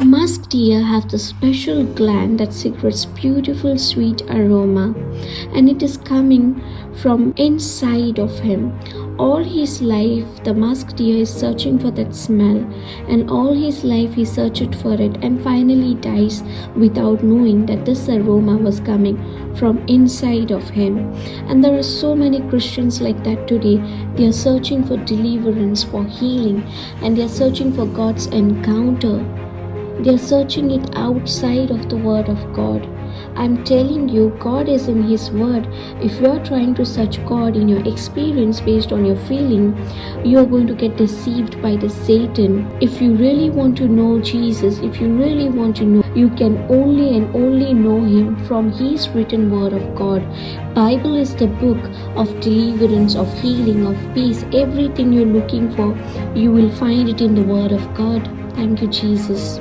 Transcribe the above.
Musk deer have the special gland that secretes beautiful sweet aroma, and it is coming from inside of him. All his life, the musk deer is searching for that smell, and all his life he searched for it and finally dies without knowing that this aroma was coming from inside of him. And there are so many Christians like that today. They are searching for deliverance, for healing, and they are searching for God's encounter. They are searching it outside of the Word of God. I'm telling you, God is in His Word. If you are trying to search God in your experience based on your feeling, you are going to get deceived by the Satan. If you really want to know Jesus, if you really want to know, you can only and only know Him from His written Word of God. Bible is the book of deliverance, of healing, of peace. Everything you're looking for, you will find it in the Word of God. Thank you, Jesus.